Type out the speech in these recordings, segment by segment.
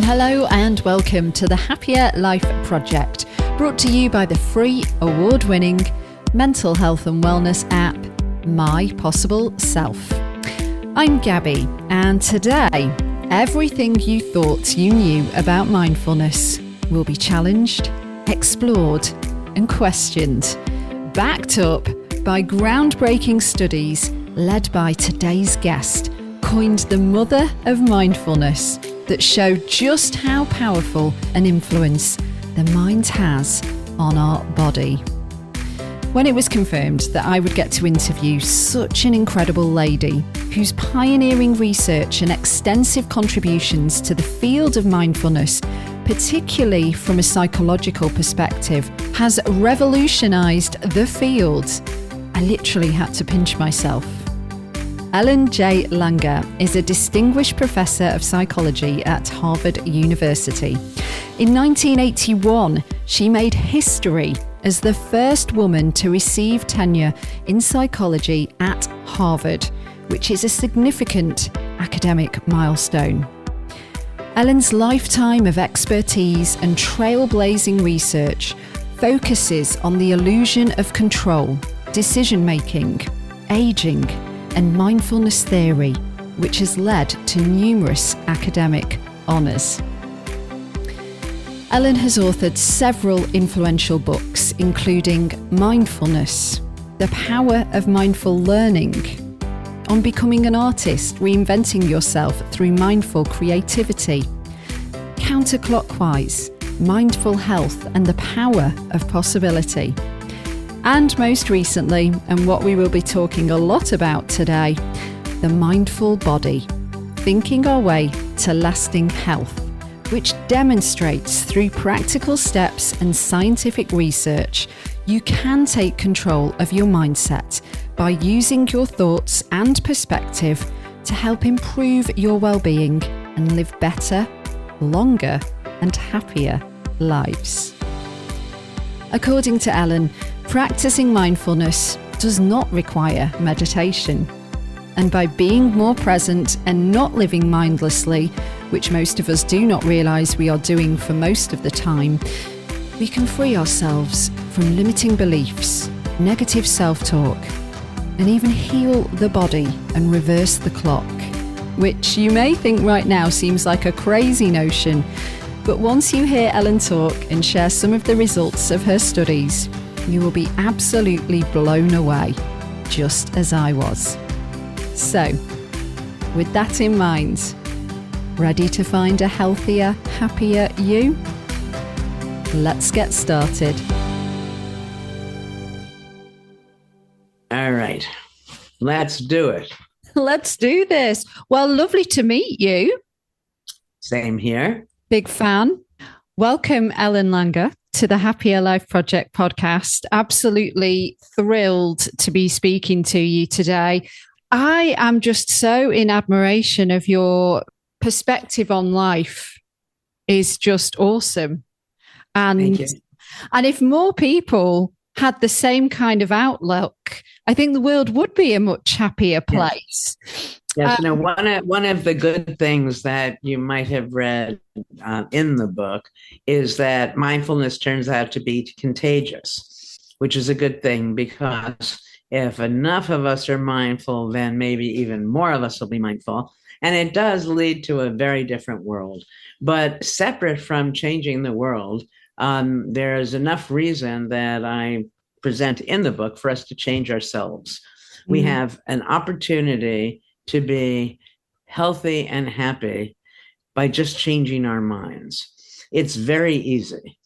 Hello and welcome to the Happier Life Project, brought to you by the free, award-winning mental health and wellness app, My Possible Self. I'm Gabby, and today, everything you thought you knew about mindfulness will be challenged, explored, and questioned, backed up by groundbreaking studies led by today's guest, coined the mother of mindfulness, that show just how powerful an influence the mind has on our body. When it was confirmed that I would get to interview such an incredible lady whose pioneering research and extensive contributions to the field of mindfulness, particularly from a psychological perspective, has revolutionised the field, I literally had to pinch myself. Ellen J. Langer is a distinguished professor of psychology at Harvard University. In 1981, she made history as the first woman to receive tenure in psychology at Harvard, which is a significant academic milestone. Ellen's lifetime of expertise and trailblazing research focuses on the illusion of control, decision-making, aging, and mindfulness theory, which has led to numerous academic honours. Ellen has authored several influential books, including Mindfulness, The Power of Mindful Learning, On Becoming an Artist, Reinventing Yourself Through Mindful Creativity, Counterclockwise, Mindful Health and the Power of Possibility, and most recently, and what we will be talking a lot about today, the mindful body, thinking our way to lasting health, which demonstrates through practical steps and scientific research, you can take control of your mindset by using your thoughts and perspective to help improve your well-being and live better, longer, and happier lives. According to Ellen, practising mindfulness does not require meditation. And by being more present and not living mindlessly, which most of us do not realise we are doing for most of the time, we can free ourselves from limiting beliefs, negative self-talk, and even heal the body and reverse the clock, which you may think right now seems like a crazy notion, but once you hear Ellen talk and share some of the results of her studies, you will be absolutely blown away, just as I was. So, with that in mind, ready to find a healthier, happier you? Let's get started. All right, let's do it. Let's do this. Well, lovely to meet you. Same here. Big fan. Welcome, Ellen Langer, to the Happier Life Project podcast. Absolutely thrilled to be speaking to you today. I am just so in admiration of your perspective on life. Is just awesome. Thank you. And if more people had the same kind of outlook, I think the world would be a much happier place. Yes, one of the good things that you might have read in the book is that mindfulness turns out to be contagious, which is a good thing, because if enough of us are mindful, then maybe even more of us will be mindful. And it does lead to a very different world. But separate from changing the world, there is enough reason that I present in the book for us to change ourselves. We have an opportunity to be healthy and happy by just changing our minds. It's very easy.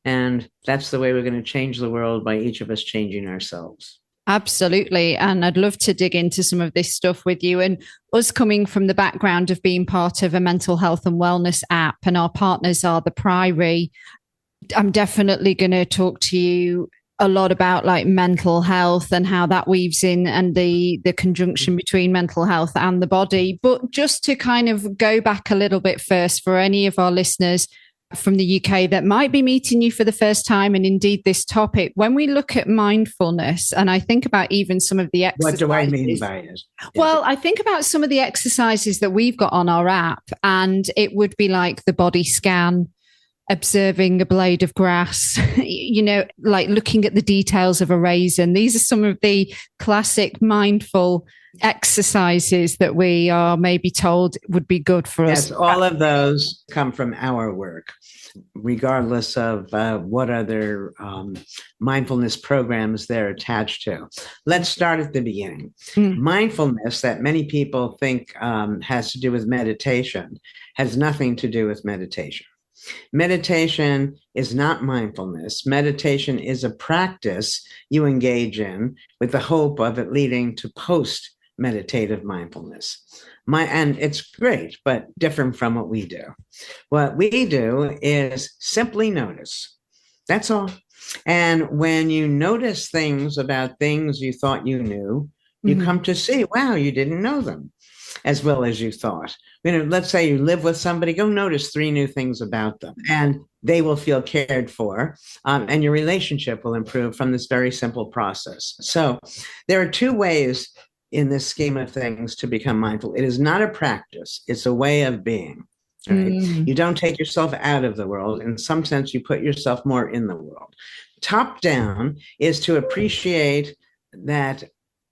And that's the way we're going to change the world, by each of us changing ourselves. Absolutely. And I'd love to dig into some of this stuff with you. And us coming from the background of being part of a mental health and wellness app, and our partners are the Priory, I'm definitely going to talk to you a lot about like mental health and how that weaves in, and the conjunction between mental health and the body. But just to kind of go back a little bit first, for any of our listeners from the UK that might be meeting you for the first time, and indeed this topic, when we look at mindfulness, and I think about even some of the exercises. What do I mean by it? Well, I think about some of the exercises that we've got on our app, and it would be like the body scan, observing a blade of grass, like looking at the details of a raisin. These are some of the classic mindful exercises that we are maybe told would be good for us. Yes, all of those come from our work, regardless of what other mindfulness programs they're attached to. Let's start at the beginning. Mindfulness, that many people think has to do with meditation, has nothing to do with meditation. Meditation is not mindfulness. Meditation is a practice you engage in with the hope of it leading to post-meditative mindfulness. And it's great, but different from what we do. What we do is simply notice. That's all. And when you notice things about things you thought you knew, you come to see, wow, you didn't know them as well as you thought. Let's say you live with somebody, go notice 3 new things about them, and they will feel cared for, and your relationship will improve from this very simple process. So there are 2 ways in this scheme of things to become mindful. It is not a practice. It's a way of being. Right? You don't take yourself out of the world. In some sense, you put yourself more in the world. Top down is to appreciate that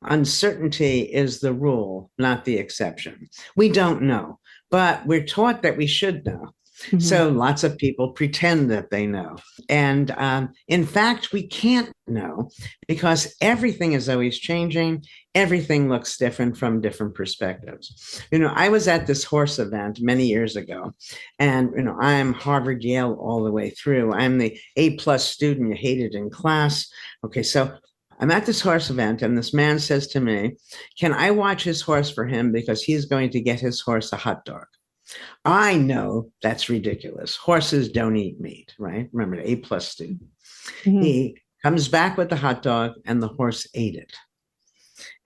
uncertainty is the rule, not the exception. We don't know, but we're taught that we should know. So lots of people pretend that they know. And in fact, we can't know because everything is always changing. Everything looks different from different perspectives. I was at this horse event many years ago, and I'm Harvard, Yale all the way through. I'm the A+ student you hated in class. Okay, so I'm at this horse event, and this man says to me, can I watch his horse for him because he's going to get his horse a hot dog? I know that's ridiculous. Horses don't eat meat, right? Remember, the A+ student. He comes back with the hot dog, and the horse ate it.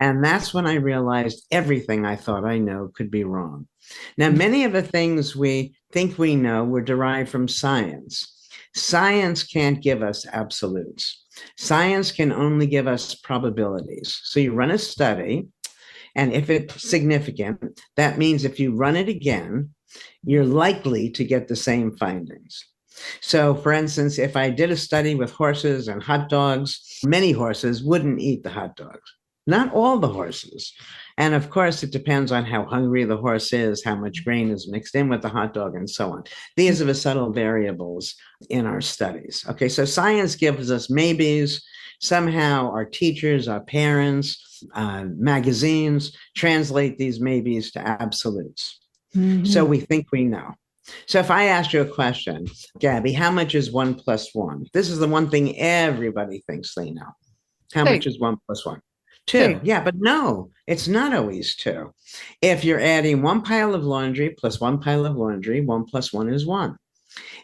And that's when I realized everything I thought I know could be wrong. Now, many of the things we think we know were derived from science. Science can't give us absolutes. Science can only give us probabilities. So you run a study, and if it's significant, that means if you run it again, you're likely to get the same findings. So, for instance, if I did a study with horses and hot dogs, many horses wouldn't eat the hot dogs. Not all the horses. And of course, it depends on how hungry the horse is, how much grain is mixed in with the hot dog, and so on. These are the subtle variables in our studies. Okay, so science gives us maybes. Somehow our teachers, our parents, magazines translate these maybes to absolutes. So we think we know. So if I asked you a question, Gabby, how much is 1 + 1? This is the one thing everybody thinks they know. How much is 1 + 1? 2. Yeah, but no, it's not always 2. If you're adding 1 pile of laundry plus 1 pile of laundry, 1 + 1 is 1.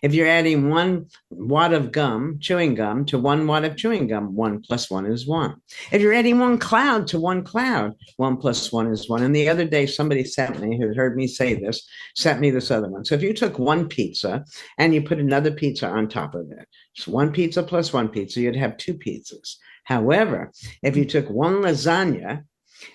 If you're adding 1 wad of gum, chewing gum, to 1 wad of chewing gum, 1 + 1 is 1. If you're adding 1 cloud to 1 cloud, 1 + 1 is 1. And the other day, somebody sent me, who heard me say this, sent me this other one. So if you took 1 pizza and you put another pizza on top of it, so 1 pizza plus 1 pizza, you'd have 2 pizzas. However, if you took 1 lasagna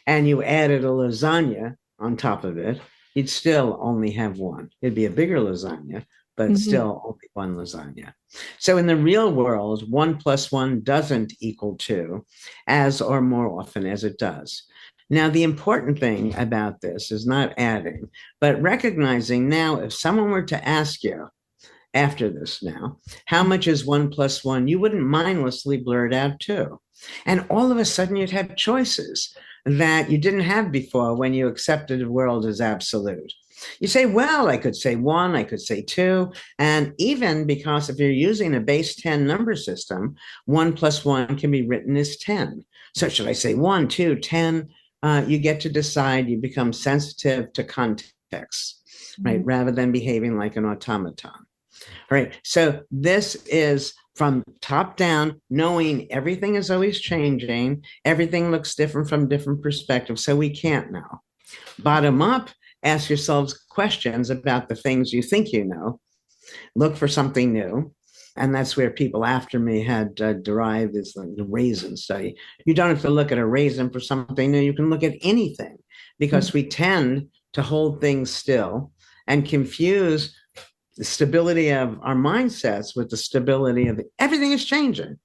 and you added a lasagna on top of it, you'd still only have 1. It'd be a bigger lasagna, but still only 1 lasagna. So in the real world, 1 + 1 doesn't equal 2 as or more often as it does. Now, the important thing about this is not adding, but recognizing now if someone were to ask you, after this now, how much is 1 + 1? You wouldn't mindlessly blurt out 2. And all of a sudden you'd have choices that you didn't have before when you accepted the world as absolute. You say, well, I could say 1, I could say 2. And even because if you're using a base 10 number system, 1 + 1 can be written as 10. So should I say 1, 2, 10? You get to decide. You become sensitive to context, right? Rather than behaving like an automaton. All right. So this is from top down, knowing everything is always changing. Everything looks different from different perspectives. So we can't know. Bottom up, ask yourselves questions about the things you think you know. Look for something new. And that's where people after me had derived is the raisin study. You don't have to look at a raisin for something new. You can look at anything because we tend to hold things still and confuse the stability of our mindsets with the stability of everything is changing.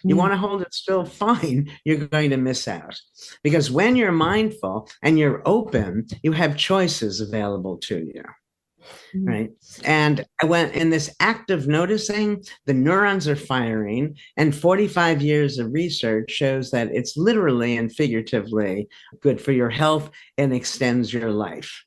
You want to hold it still, fine, you're going to miss out. Because when you're mindful and you're open, you have choices available to you. Right. And when in this act of noticing, the neurons are firing, and 45 years of research shows that it's literally and figuratively good for your health and extends your life.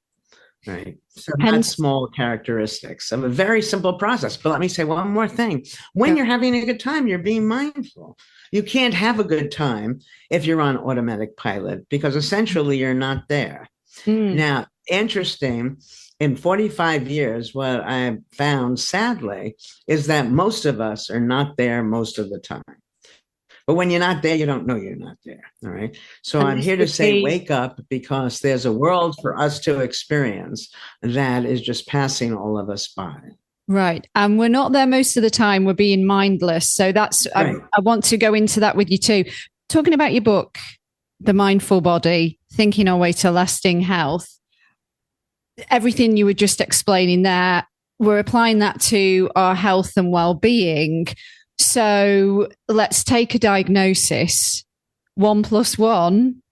Right. So that's small characteristics of a very simple process. But let me say one more thing. When you're having a good time, you're being mindful. You can't have a good time if you're on automatic pilot because essentially you're not there. Now, interesting, in 45 years, what I found, sadly, is that most of us are not there most of the time. But when you're not there, you don't know you're not there. All right. So I'm here to say, wake up, because there's a world for us to experience that is just passing all of us by. Right. And we're not there most of the time. We're being mindless. So that's, right. I want to go into that with you too. Talking about your book, The Mindful Body, Thinking Our Way to Lasting Health. Everything you were just explaining there, we're applying that to our health and well-being. So let's take a diagnosis. 1 + 1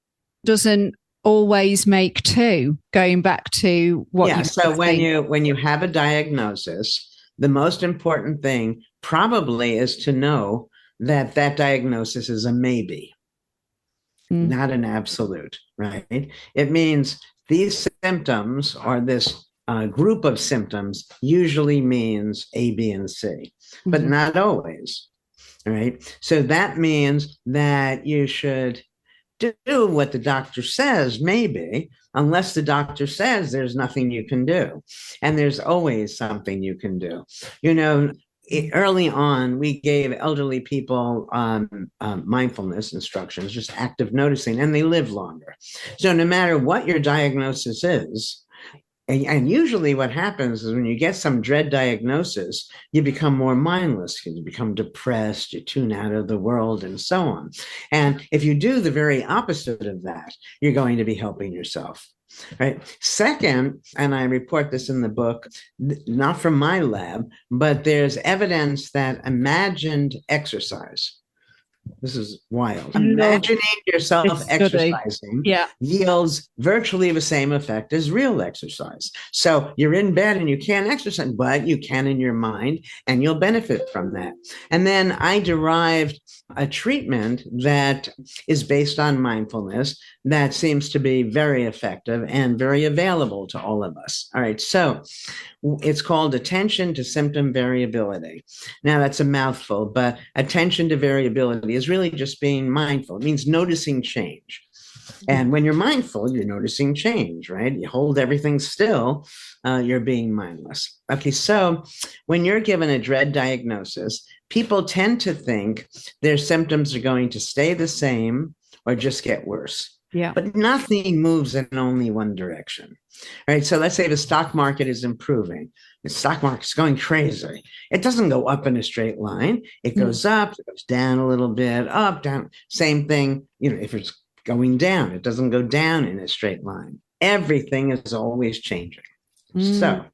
doesn't always make 2. Going back to what you so when you have a diagnosis, the most important thing probably is to know that that diagnosis is a maybe, not an absolute, right? It means these symptoms or this group of symptoms usually means A, B, and C, but not always, right? So that means that you should do what the doctor says, maybe, unless the doctor says there's nothing you can do. And there's always something you can do. You know, early on, we gave elderly people mindfulness instructions, just active noticing, and they live longer. So no matter what your diagnosis is, and usually what happens is when you get some dread diagnosis, you become more mindless, you become depressed, you tune out of the world, and so on. And if you do the very opposite of that, you're going to be helping yourself. Right. Second, and I report this in the book, not from my lab, but there's evidence that imagined exercise. This is wild. Imagining yourself exercising yields virtually the same effect as real exercise. So you're in bed and you can't exercise, but you can in your mind, and you'll benefit from that. And then I derived a treatment that is based on mindfulness that seems to be very effective and very available to all of us. All right. So it's called attention to symptom variability. Now, that's a mouthful, but attention to variability is really just being mindful. It means noticing change. And when you're mindful, you're noticing change, right? You hold everything still, you're being mindless. Okay, so when you're given a dread diagnosis, people tend to think their symptoms are going to stay the same or just get worse. Yeah. But nothing moves in only one direction. Right. So let's say the stock market is improving. The stock market's going crazy. It doesn't go up in a straight line. It goes up, it goes down a little bit, up, down. Same thing, if it's going down, it doesn't go down in a straight line. Everything is always changing. So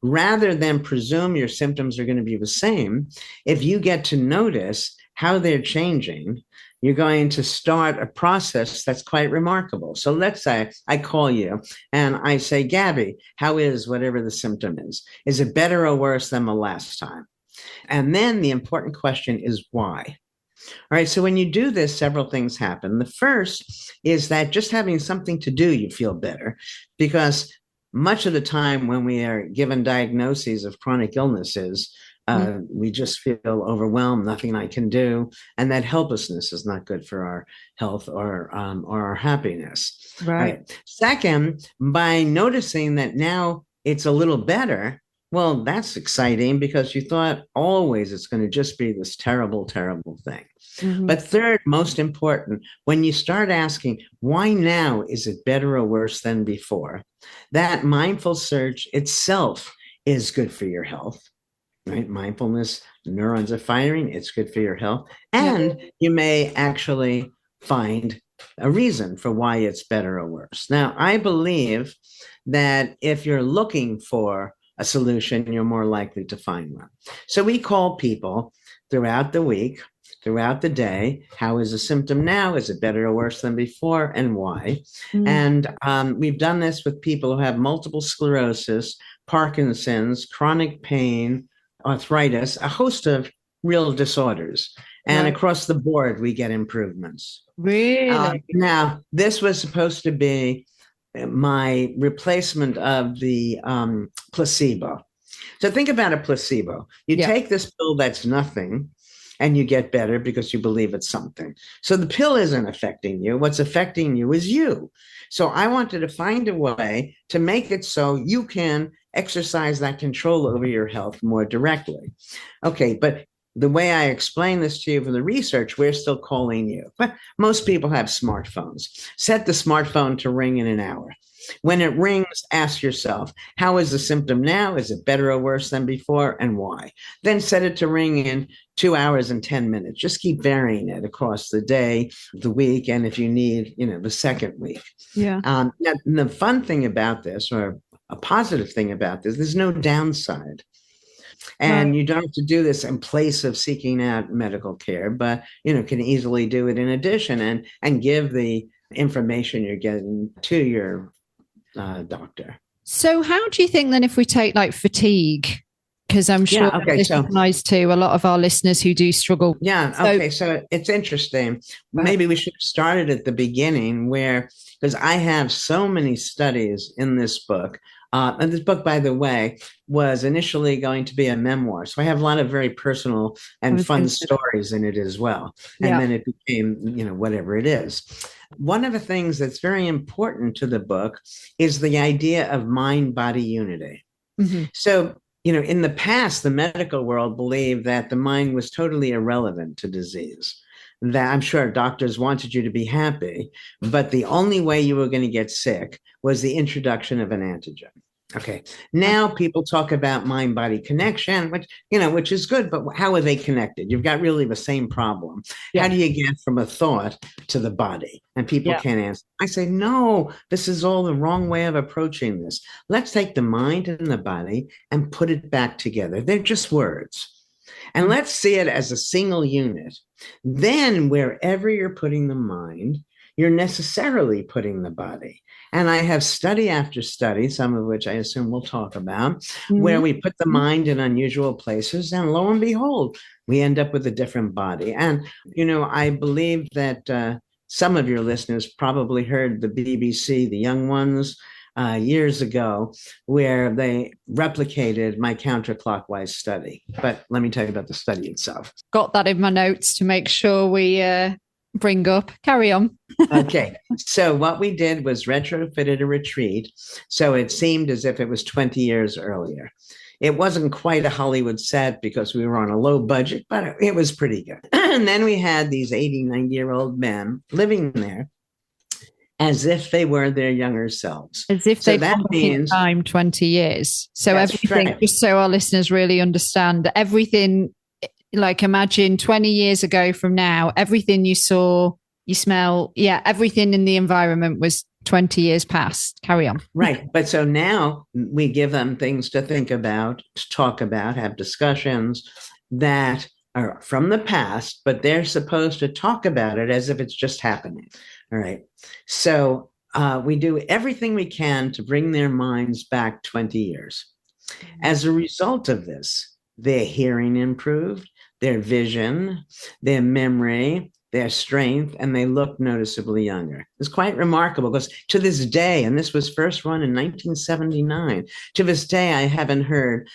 rather than presume your symptoms are going to be the same, if you get to notice how they're changing, you're going to start a process that's quite remarkable. So let's say I call you and I say, Gabby, how is whatever the symptom is? Is it better or worse than the last time? And then the important question is why? All right. So when you do this, several things happen. The first is that just having something to do, you feel better, because much of the time when we are given diagnoses of chronic illnesses, we just feel overwhelmed, nothing I can do. And that helplessness is not good for our health or our happiness. Right. Second, by noticing that now it's a little better, well, that's exciting because you thought always it's going to just be this terrible, terrible thing. But third, most important, when you start asking, why now is it better or worse than before? That mindful search itself is good for your health. right? Mindfulness, neurons are firing, it's good for your health. Yeah. And you may actually find a reason for why it's better or worse. Now, I believe that if you're looking for a solution, you're more likely to find one. So we call people throughout the week, throughout the day. How is the symptom now? Is it better or worse than before? And why? And we've done this with people who have multiple sclerosis, Parkinson's, chronic pain, arthritis, a host of real disorders. And across the board, we get improvements. Really? Now, this was supposed to be my replacement of the placebo. So think about a placebo. You take this pill that's nothing, and you get better because you believe it's something. So the pill isn't affecting you. What's affecting you is you. So I wanted to find a way to make it so you can exercise that control over your health more directly. Okay, but the way I explain this to you for the research, we're still calling you. But most people have smartphones. Set the smartphone to ring in an hour. When it rings, ask yourself, how is the symptom now? Is it better or worse than before, and why? Then set it to ring in 2 hours and 10 minutes. Just keep varying it across the day, the week, and if you need, the second week. Yeah. Now, the fun thing about this, or a positive thing about this, there's no downside. And you don't have to do this in place of seeking out medical care, but, can easily do it in addition and give the information you're getting to your doctor. So how do you think then if we take like fatigue, because I'm sure this applies to a lot of our listeners who do struggle. Yeah. Okay. So it's interesting. Maybe we should have started at the beginning because I have so many studies in this book. And this book, by the way, was initially going to be a memoir. So I have a lot of very personal and fun stories in it as well. And then it became, whatever it is. One of the things that's very important to the book is the idea of mind-body unity. Mm-hmm. So, in the past, the medical world believed that the mind was totally irrelevant to disease. That I'm sure doctors wanted you to be happy, but the only way you were going to get sick was the introduction of an antigen. Okay. Now people talk about mind-body connection, which is good, but how are they connected? You've got really the same problem. Yeah. How do you get from a thought to the body? And people can't answer. I say, no, this is all the wrong way of approaching this. Let's take the mind and the body and put it back together. They're just words. And let's see it as a single unit. Then wherever you're putting the mind, you're necessarily putting the body. And I have study after study, some of which I assume we'll talk about, where we put the mind in unusual places, and lo and behold, we end up with a different body. And, I believe that some of your listeners probably heard the BBC, The Young Ones, years ago, where they replicated my counterclockwise study. But let me tell you about the study itself. Got that in my notes to make sure we bring up. Carry on. Okay. So what we did was retrofitted a retreat. So it seemed as if it was 20 years earlier. It wasn't quite a Hollywood set because we were on a low budget, but it was pretty good. And then we had these 80, 90-year-old men living there as if they were their younger selves. As if they'd gone back in time 20 years. So everything, right. Just so our listeners really understand, everything, like imagine 20 years ago from now, everything you saw, you smell, everything in the environment was 20 years past. Carry on. Right. But so now we give them things to think about, to talk about, have discussions that are from the past, but they're supposed to talk about it as if it's just happening. All right. So we do everything we can to bring their minds back 20 years. As a result of this, their hearing improved, their vision, their memory, their strength, and they look noticeably younger. It's quite remarkable because to this day, and this was first run in 1979, to this day, I haven't heard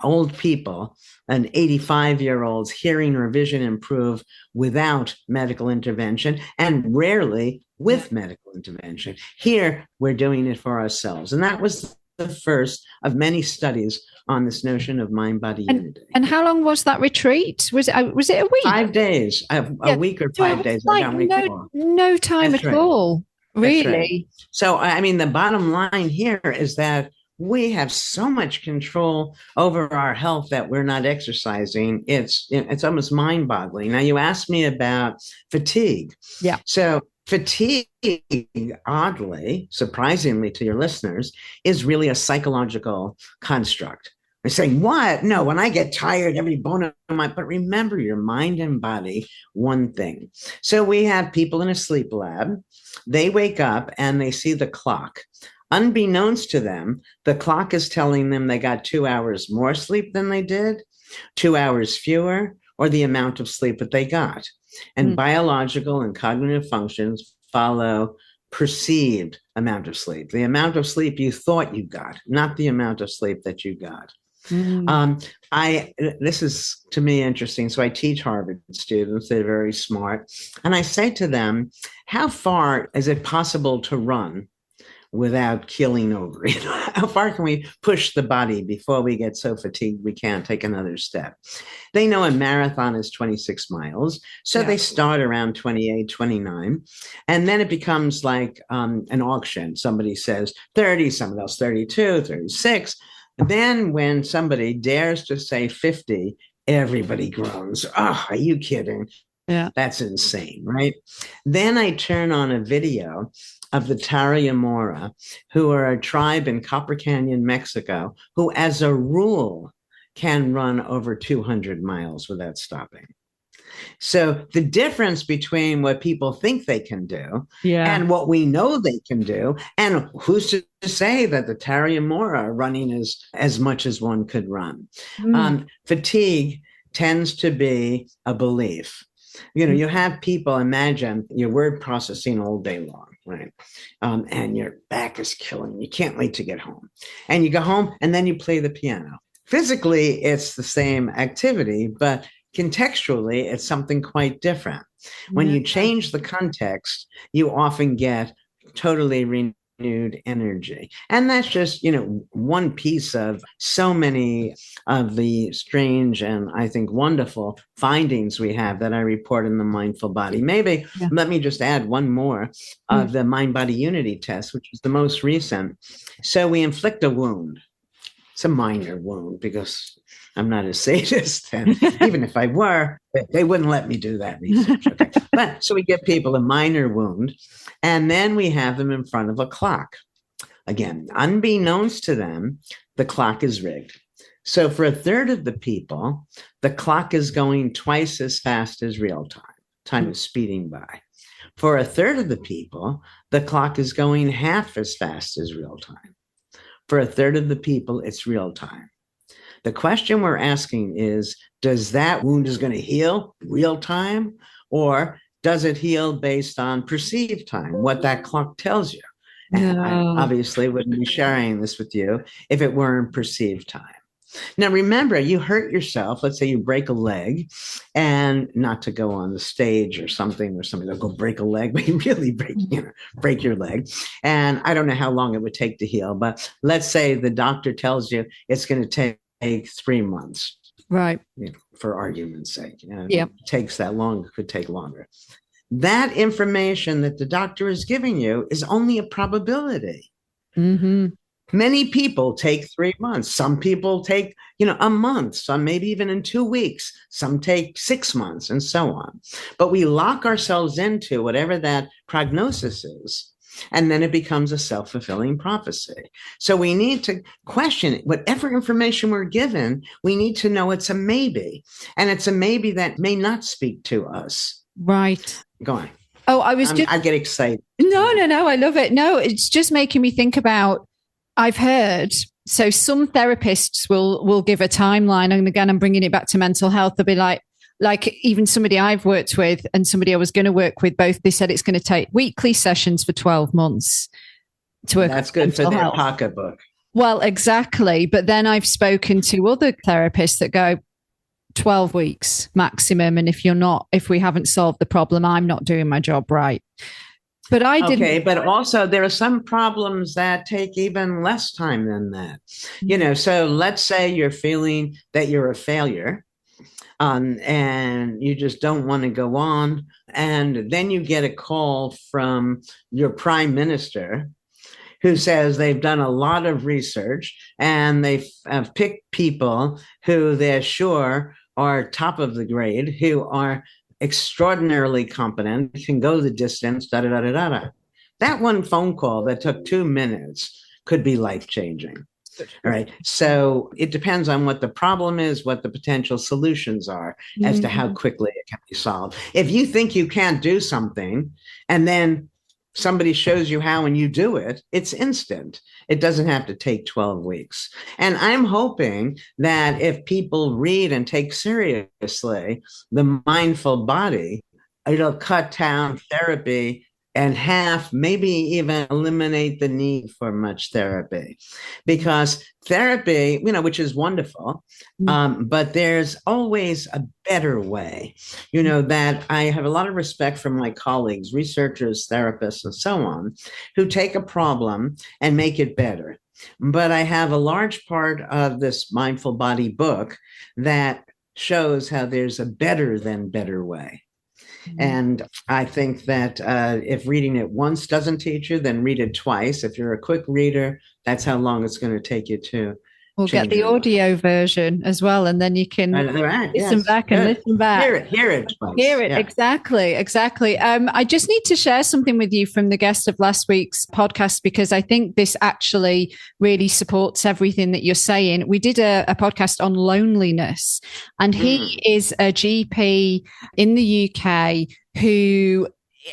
old people and 85-year-olds hearing or vision improve without medical intervention, and rarely with medical intervention. Here, we're doing it for ourselves. And that was the first of many studies on this notion of mind-body unity. And how long was that retreat? Was it a week? 5 days, a week or 5 days. Like no time at all, really. Right. So, I mean, the bottom line here is that we have so much control over our health that we're not exercising. It's almost mind-boggling. Now, you asked me about fatigue. Yeah. So fatigue, oddly, surprisingly to your listeners, is really a psychological construct. They're saying, what? No, when I get tired, every bone in my, but remember your mind and body, one thing. So we have people in a sleep lab. They wake up and they see the clock. Unbeknownst to them, the clock is telling them they got 2 hours more sleep than they did, 2 hours fewer, or the amount of sleep that they got. And biological and cognitive functions follow perceived amount of sleep, the amount of sleep you thought you got, not the amount of sleep that you got. This is to me interesting. So I teach Harvard students, they're very smart. And I say to them, how far is it possible to run without keeling over? How far can we push the body before we get so fatigued we can't take another step? They know a marathon is 26 miles. So they start around 28, 29. And then it becomes like an auction. Somebody says 30, someone else 32, 36. Then when somebody dares to say 50, everybody groans. Oh, are you kidding? Yeah. That's insane, right? Then I turn on a video of the Tarahumara, who are a tribe in Copper Canyon, Mexico, who as a rule can run over 200 miles without stopping. So the difference between what people think they can do and what we know they can do, and who's to say that the Tarahumara are running as much as one could run. Fatigue tends to be a belief. You have people, imagine your word processing all day long, right? And your back is killing. You can't wait to get home. And you go home and then you play the piano. Physically, it's the same activity, but contextually, it's something quite different. When you change the context, you often get totally renewed energy. And that's just, one piece of so many of the strange and I think wonderful findings we have that I report in the Mindful Body. Maybe let me just add one more of the mind-body unity test, which is the most recent. So we inflict a wound. It's a minor wound because I'm not a sadist. And even if I were, they wouldn't let me do that research. Okay. But so we give people a minor wound and then we have them in front of a clock. Again, unbeknownst to them, the clock is rigged. So for a third of the people, the clock is going twice as fast as real time. Time is speeding by. For a third of the people, the clock is going half as fast as real time. For a third of the people, it's real time. The question we're asking is, does that wound is going to heal real time, or does it heal based on perceived time, what that clock tells you? And I obviously wouldn't be sharing this with you if it weren't perceived time. Now, remember, you hurt yourself. Let's say you break a leg, and not to go on the stage or something where somebody will go break a leg, but you really break your leg. And I don't know how long it would take to heal, but let's say the doctor tells you it's going to take 3 months. Right. For argument's sake. It takes that long, it could take longer. That information that the doctor is giving you is only a probability. Many people take 3 months. Some people take, a month, some maybe even in 2 weeks. Some take 6 months and so on. But we lock ourselves into whatever that prognosis is. And then it becomes a self-fulfilling prophecy. So we need to question it. Whatever information we're given, we need to know it's a maybe. And it's a maybe that may not speak to us. Right. Go on. Oh, I get excited. No, I love it. No, it's just making me think about, I've heard, so some therapists will give a timeline. And again, I'm bringing it back to mental health. They'll be like even somebody I've worked with and somebody I was going to work with, both, they said it's going to take weekly sessions for 12 months to work. That's good for their pocketbook. Well, exactly. But then I've spoken to other therapists that go 12 weeks maximum. And if we haven't solved the problem, I'm not doing my job right. But I didn't. Okay, but also there are some problems that take even less time than that. So let's say you're feeling that you're a failure. And you just don't want to go on. And then you get a call from your prime minister who says they've done a lot of research and they have picked people who they're sure are top of the grade, who are extraordinarily competent, can go the distance, da da da da da. That one phone call that took 2 minutes could be life-changing. All right. So it depends on what the problem is, what the potential solutions are, as to how quickly it can be solved. If you think you can't do something and then somebody shows you how and you do it, it's instant. It doesn't have to take 12 weeks. And I'm hoping that if people read and take seriously the mindful body, it'll cut down therapy and half, maybe even eliminate the need for much therapy. Because therapy, which is wonderful, but there's always a better way. That I have a lot of respect for my colleagues, researchers, therapists, and so on, who take a problem and make it better. But I have a large part of this Mindful Body book that shows how there's a better than better way. And I think that if reading it once doesn't teach you, then read it twice. If you're a quick reader, that's how long it's going to take you to. We'll get the audio version as well, and then you can listen back and listen back. Hear it. Twice. Hear it, yeah. Exactly. I just need to share something with you from the guest of last week's podcast, because I think this actually really supports everything that you're saying. We did a podcast on loneliness, and he is a GP in the UK who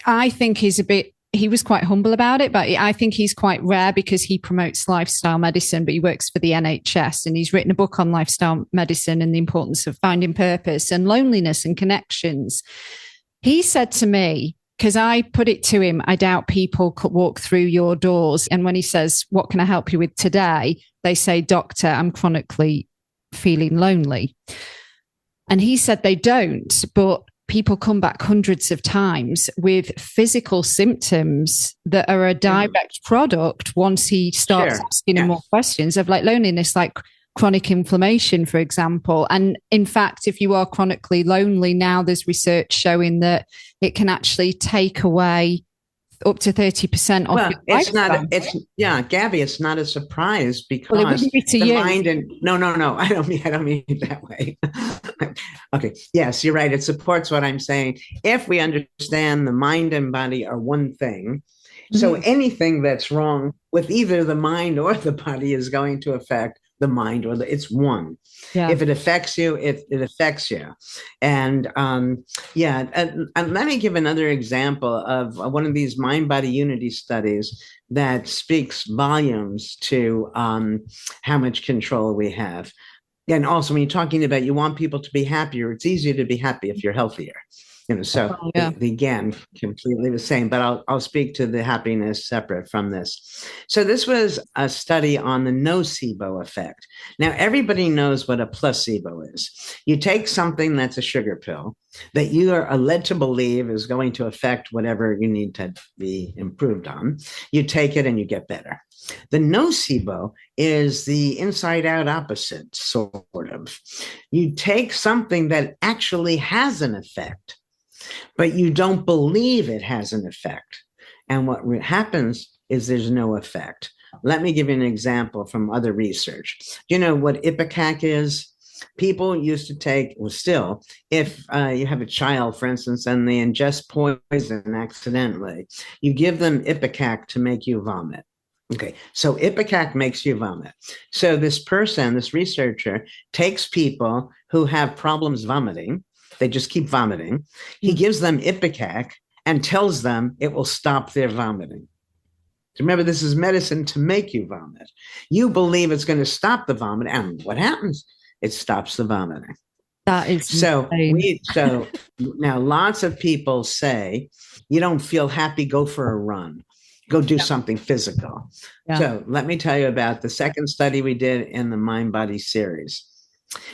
I think is he was quite humble about it, but I think he's quite rare because he promotes lifestyle medicine, but he works for the NHS, and he's written a book on lifestyle medicine and the importance of finding purpose and loneliness and connections. He said to me, because I put it to him, I doubt people could walk through your doors. And when he says, what can I help you with today? They say, doctor, I'm chronically feeling lonely. And he said they don't, but people come back hundreds of times with physical symptoms that are a direct product once he starts asking him more questions of like loneliness, like chronic inflammation, for example. And in fact, if you are chronically lonely now, there's research showing that it can actually take away up to 30% off your lifespan. Gabby, it's not a surprise because the mind and no, I don't mean it that way. Okay. Yes, you're right. It supports what I'm saying. If we understand the mind and body are one thing, so anything that's wrong with either the mind or the body is going to affect the mind, or it's one. Yeah. If it affects you, it affects you. And and let me give another example of one of these mind-body unity studies that speaks volumes to how much control we have. And also, when you're talking about you want people to be happier, it's easier to be happy if you're healthier. Again, completely the same, but I'll speak to the happiness separate from this. So this was a study on the nocebo effect. Now, everybody knows what a placebo is. You take something that's a sugar pill that you are led to believe is going to affect whatever you need to be improved on. You take it and you get better. The nocebo is the inside out opposite, sort of. You take something that actually has an effect, but you don't believe it has an effect. And what happens is there's no effect. Let me give you an example from other research. You know what Ipecac is? People used to take, still, if you have a child, for instance, and they ingest poison accidentally, you give them Ipecac to make you vomit. Okay, so Ipecac makes you vomit. So this researcher, takes people who have problems vomiting. They just keep vomiting. He gives them Ipecac and tells them it will stop their vomiting. Remember, this is medicine to make you vomit. You believe it's going to stop the vomit, and what happens? It stops the vomiting. That is so. So now, lots of people say, "You don't feel happy? Go for a run. Go do something physical." Yeah. So let me tell you about the second study we did in the Mind Body series.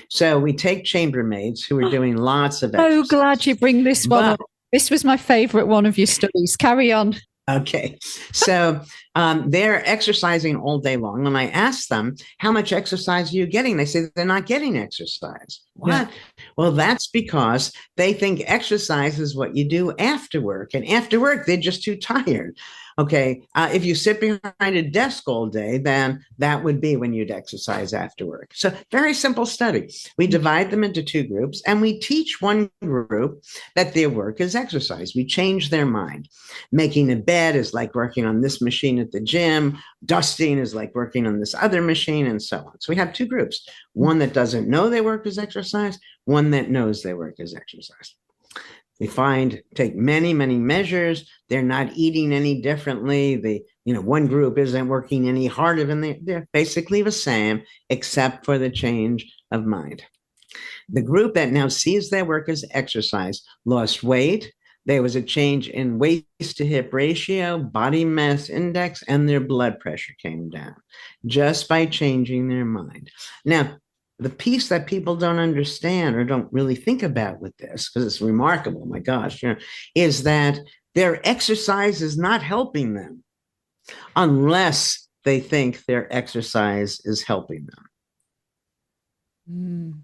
So we take chambermaids who are doing lots of exercise. So glad you bring this one up. This was my favorite one of your studies. Carry on. Okay. So they're exercising all day long. When I ask them, how much exercise are you getting? They say they're not getting exercise. What? Yeah. Well, that's because they think exercise is what you do after work. And after work, they're just too tired. Okay. If you sit behind a desk all day, then that would be when you'd exercise after work. So, very simple study. We divide them into two groups and we teach one group that their work is exercise. We change their mind. Making a bed is like working on this machine at the gym, dusting is like working on this other machine, and so on. So, we have two groups, one that doesn't know their work is exercise, one that knows their work is exercise. We take many, many measures. They're not eating any differently. One group isn't working any harder than they're basically the same, except for the change of mind. The group that now sees their work as exercise lost weight. There was a change in waist to hip ratio, body mass index, and their blood pressure came down just by changing their mind. Now, the piece that people don't understand or don't really think about with this, because it's remarkable, my gosh, is that their exercise is not helping them unless they think their exercise is helping them.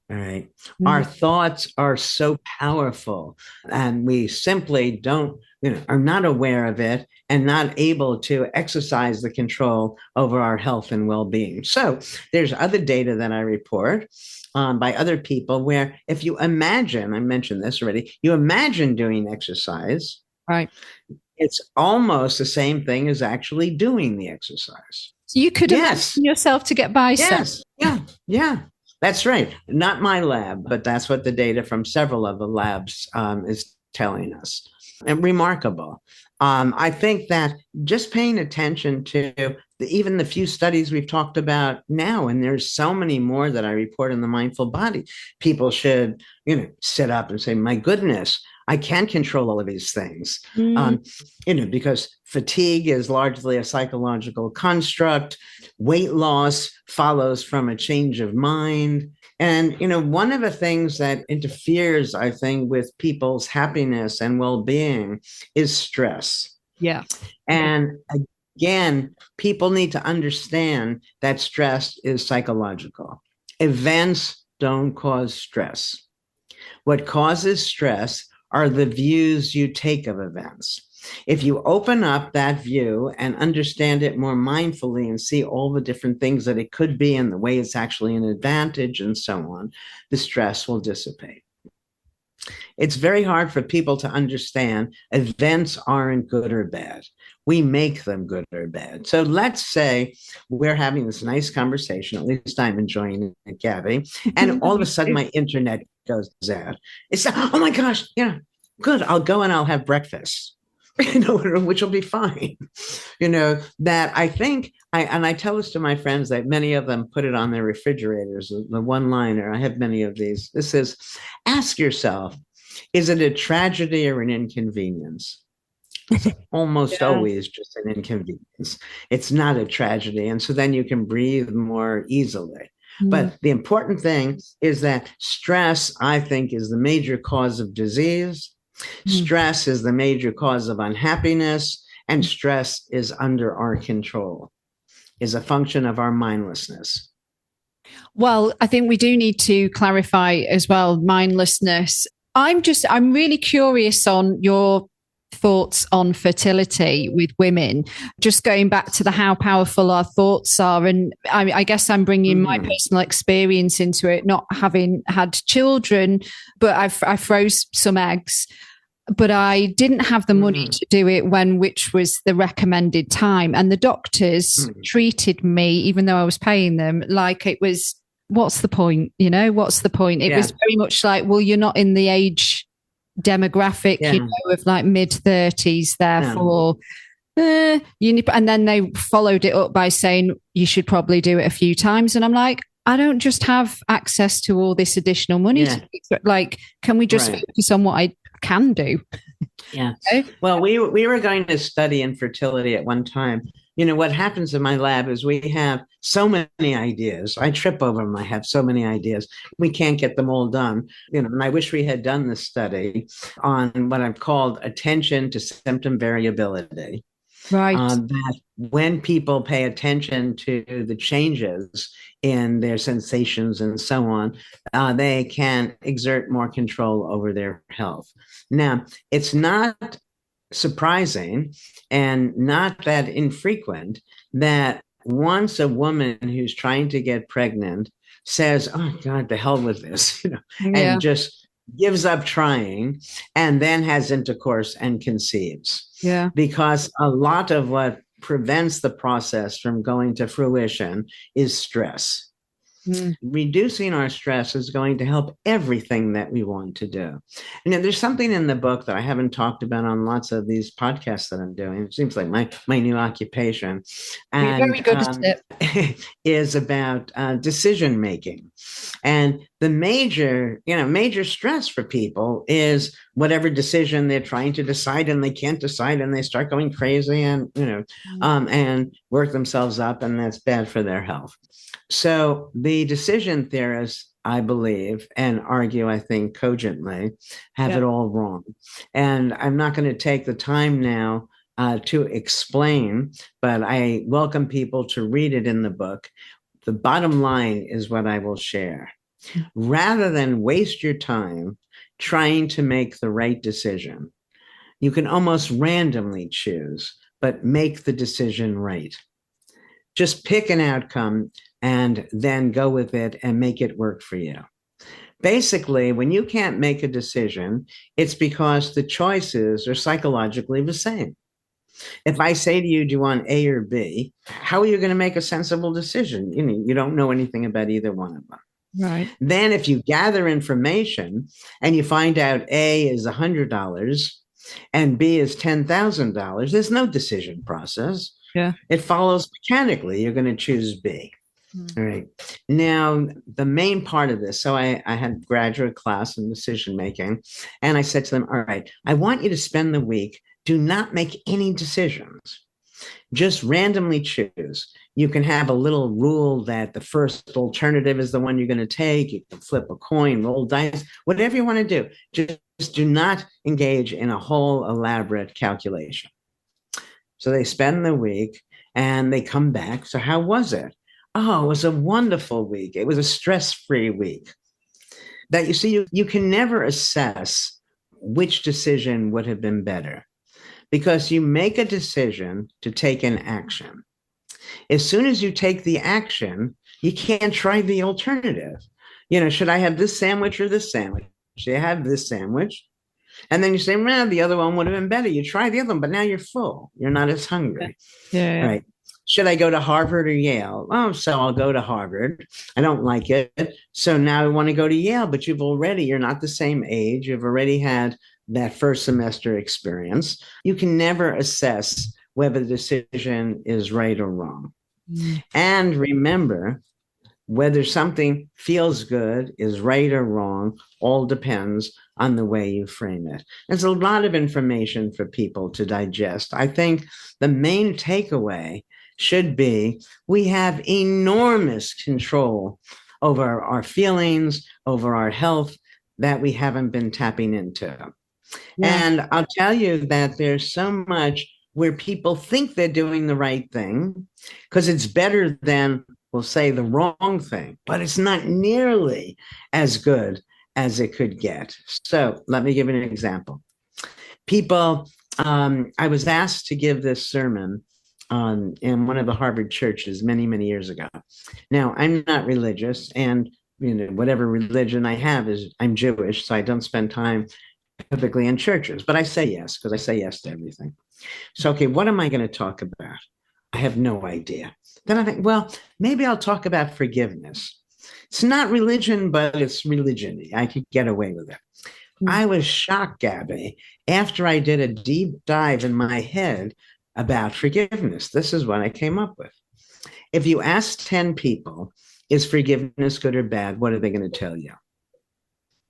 All right. Our thoughts are so powerful, and we simply are not aware of it and not able to exercise the control over our health and well-being. So there's other data that I report by other people where if you imagine, I mentioned this already, you imagine doing exercise, right? It's almost the same thing as actually doing the exercise. So you could imagine yourself to get biceps. Yes. Yeah. That's right. Not my lab, but that's what the data from several of the labs is telling us. And remarkable. I think that just paying attention to even the few studies we've talked about now, and there's so many more that I report in the Mindful Body, people should, sit up and say, my goodness, I can control all of these things, because fatigue is largely a psychological construct. Weight loss follows from a change of mind. And, one of the things that interferes, I think, with people's happiness and well-being is stress. Yeah. And again, people need to understand that stress is psychological. Events don't cause stress. What causes stress are the views you take of events. If you open up that view and understand it more mindfully and see all the different things that it could be and the way it's actually an advantage and so on, the stress will dissipate. It's very hard for people to understand events aren't good or bad. We make them good or bad. So let's say we're having this nice conversation, at least I'm enjoying it, Gabby, and all of a sudden my internet goes out. It's, oh my gosh, good, I'll go and I'll have breakfast. Which will be fine. That I think, I tell this to my friends that many of them put it on their refrigerators, the one-liner. I have many of these. This is, ask yourself, is it a tragedy or an inconvenience? It's almost always just an inconvenience. It's not a tragedy. And so then you can breathe more easily. But the important thing is that stress, I think, is the major cause of disease. Stress is the major cause of unhappiness, and stress is under our control, is a function of our mindlessness. Well, I think we do need to clarify as well, mindlessness. I'm really curious on your thoughts on fertility with women, just going back to how powerful our thoughts are. And I guess I'm bringing my personal experience into it, not having had children, but I froze some eggs. But I didn't have the money to do it which was the recommended time. And the doctors treated me, even though I was paying them, like it was, what's the point? What's the point? It was very much like, well, you're not in the age demographic, of like mid-30s, therefore, and then they followed it up by saying you should probably do it a few times. And I'm like, I don't just have access to all this additional money. Like, can we just focus on what I can do? Well, we were going to study infertility at one time. What happens in my lab is we have so many ideas. I trip over them. I have so many ideas. We can't get them all done. And I wish we had done this study on what I've called attention to symptom variability. Right. That when people pay attention to the changes in their sensations and so on, they can exert more control over their health. Now, it's not surprising and not that infrequent that once a woman who's trying to get pregnant says, "Oh God, the hell with this," Yeah. and just gives up trying and then has intercourse and conceives. Yeah. Because a lot of what prevents the process from going to fruition is stress. Reducing our stress is going to help everything that we want to do. And there's something in the book that I haven't talked about on lots of these podcasts that I'm doing. It seems like my new occupation. You're very And good at it. is about decision making. And the major stress for people is whatever decision they're trying to decide and they can't decide and they start going crazy and work themselves up, and that's bad for their health. So the decision theorists, I believe, and argue, I think, cogently, have it all wrong. And I'm not going to take the time now to explain, but I welcome people to read it in the book. The bottom line is what I will share. Rather than waste your time trying to make the right decision, you can almost randomly choose, but make the decision right. Just pick an outcome and then go with it and make it work for you. Basically, when you can't make a decision, it's because the choices are psychologically the same. If I say to you, do you want A or B? How are you going to make a sensible decision? You don't know anything about either one of them. Right. Then if you gather information and you find out A is $100 and B is $10,000, there's no decision process. Yeah. It follows mechanically. You're going to choose B. All right. Now, the main part of this, so I had graduate class in decision making, and I said to them, all right, I want you to spend the week, do not make any decisions. Just randomly choose. You can have a little rule that the first alternative is the one you're going to take. You can flip a coin, roll dice, whatever you want to do. Just do not engage in a whole elaborate calculation. So they spend the week and they come back. So how was it? Oh, it was a wonderful week. It was a stress-free week. That you see, you can never assess which decision would have been better because you make a decision to take an action. As soon as you take the action, you can't try the alternative. Should I have this sandwich or this sandwich? Should I have this sandwich? And then you say, well, the other one would have been better. You try the other one, but now you're full. You're not as hungry. Yeah. Right. Should I go to Harvard or Yale? Oh, so I'll go to Harvard. I don't like it. So now I want to go to Yale, but you're not the same age. You've already had that first semester experience. You can never assess whether the decision is right or wrong. And remember, whether something feels good, is right or wrong, all depends on the way you frame it. There's a lot of information for people to digest. I think the main takeaway should be we have enormous control over our feelings, over our health that we haven't been tapping into. Yeah. And I'll tell you that there's so much where people think they're doing the right thing because it's better than, we'll say, the wrong thing, but it's not nearly as good as it could get. So let me give you an example. People, I was asked to give this sermon in one of the Harvard churches many, many years ago. Now, I'm not religious, and whatever religion I have is I'm Jewish, so I don't spend time typically in churches, but I say yes because I say yes to everything. So, okay, what am I going to talk about? I have no idea. Then I think, well, maybe I'll talk about forgiveness. It's not religion, but it's religion. I could get away with it. I was shocked, Gabby, after I did a deep dive in my head about forgiveness. This is what I came up with. If you ask 10 people, is forgiveness good or bad? What are they going to tell you?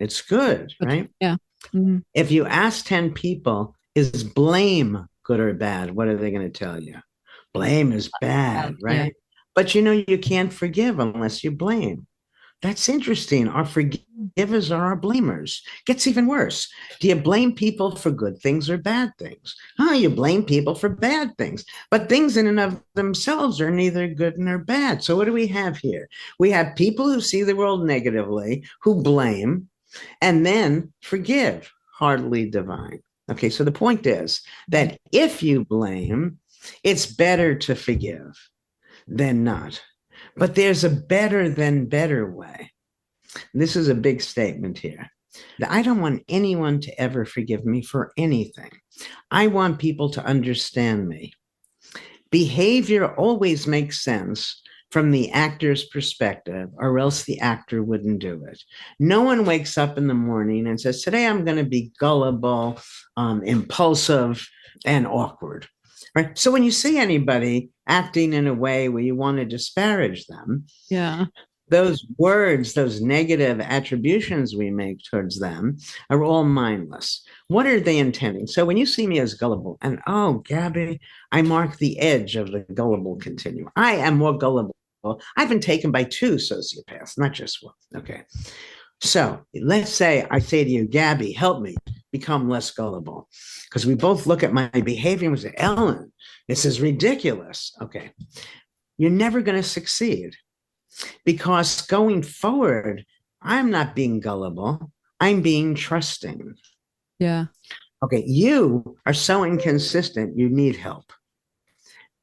It's good, right? Yeah. Mm-hmm. If you ask 10 people, is blame good or bad? What are they going to tell you? Blame is bad, right? Yeah. But you can't forgive unless you blame. That's interesting. Our forgivers are our blamers. Gets even worse. Do you blame people for good things or bad things? You blame people for bad things. But things in and of themselves are neither good nor bad. So what do we have here? We have people who see the world negatively, who blame, and then forgive. Hardly divine. Okay, so the point is that if you blame, it's better to forgive than not. But there's a better than better way. This is a big statement here. I don't want anyone to ever forgive me for anything. I want people to understand me. Behavior always makes sense from the actor's perspective, or else the actor wouldn't do it. No one wakes up in the morning and says, today I'm going to be gullible, impulsive, and awkward. Right? So when you see anybody acting in a way where you want to disparage them, yeah, those words, those negative attributions we make towards them are all mindless. What are they intending? So when you see me as gullible, and oh, Gabby, I mark the edge of the gullible continuum. I am more gullible. I've been taken by 2 sociopaths, not just one. Okay. So let's say I say to you, Gabby, help me become less gullible. Because we both look at my behavior and we say, Ellen, this is ridiculous. Okay. You're never going to succeed. Because going forward, I'm not being gullible. I'm being trusting. yeah. Okay, you are so inconsistent, you need help.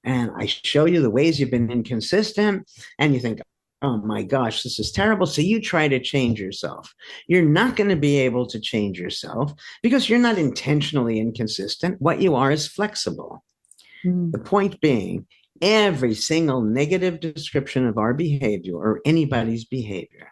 And I show you the ways you've been inconsistent, and you think, oh my gosh, this is terrible. So you try to change yourself. You're not going to be able to change yourself because you're not intentionally inconsistent. What you are is flexible. The point being, every single negative description of our behavior or anybody's behavior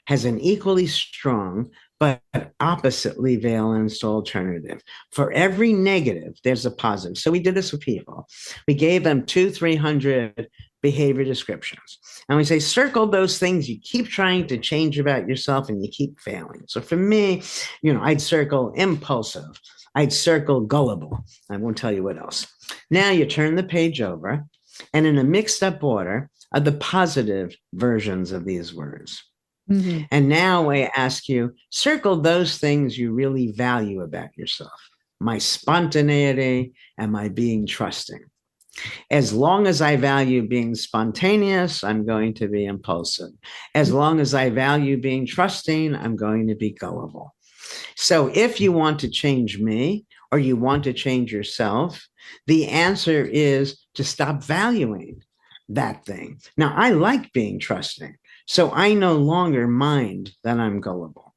has an equally strong but oppositely valenced alternative. For every negative, there's a positive. So we did this with people. We gave them 200-300 behavior descriptions. And we say, circle those things you keep trying to change about yourself and you keep failing. So for me, I'd circle impulsive. I'd circle gullible. I won't tell you what else. Now you turn the page over, and in a mixed up order are the positive versions of these words. Mm-hmm. And now I ask you, circle those things you really value about yourself. My spontaneity and my being trusting. As long as I value being spontaneous, I'm going to be impulsive. As long as I value being trusting, I'm going to be gullible. So if you want to change me or you want to change yourself, the answer is to stop valuing that thing. Now, I like being trusting, so I no longer mind that I'm gullible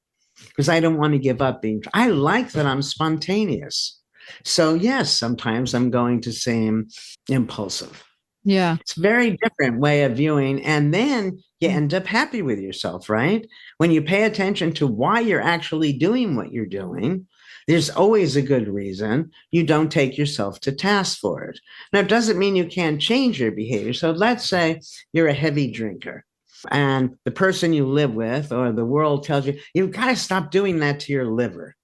because I don't want to give up being. I like that I'm spontaneous. So yes, sometimes I'm going to seem impulsive. Yeah. It's a very different way of viewing. And then you end up happy with yourself, right? When you pay attention to why you're actually doing what you're doing, there's always a good reason. You don't take yourself to task for it. Now, it doesn't mean you can't change your behavior. So let's say you're a heavy drinker and the person you live with or the world tells you, you've got to stop doing that to your liver.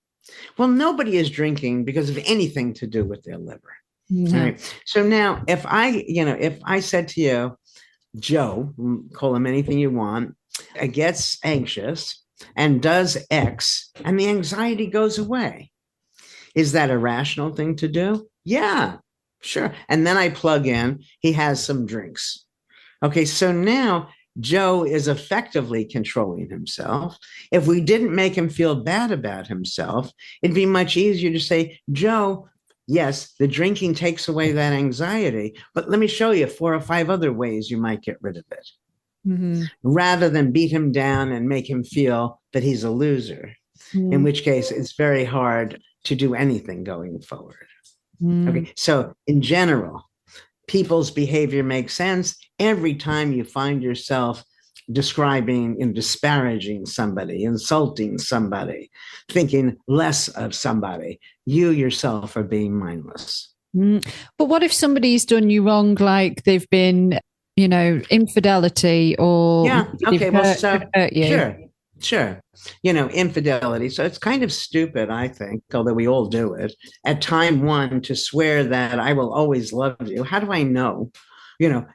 Well, nobody is drinking because of anything to do with their liver. Mm-hmm. Right. So now if I said to you, Joe, call him anything you want, gets anxious and does X and the anxiety goes away. Is that a rational thing to do? Yeah, sure. And then I plug in, he has some drinks. Okay, so now Joe is effectively controlling himself. If we didn't make him feel bad about himself, it'd be much easier to say, Joe, yes, the drinking takes away that anxiety, but let me show you 4 or 5 other ways you might get rid of it. Mm-hmm. Rather than beat him down and make him feel that he's a loser, in which case it's very hard to do anything going forward. Okay, so in general, people's behavior makes sense every time you find yourself describing and disparaging somebody, insulting somebody, thinking less of somebody. You yourself are being mindless. But what if somebody's done you wrong, like they've been, infidelity or hurt you? Sure. Infidelity. So it's kind of stupid, I think, although we all do it, at time one to swear that I will always love you. How do I know?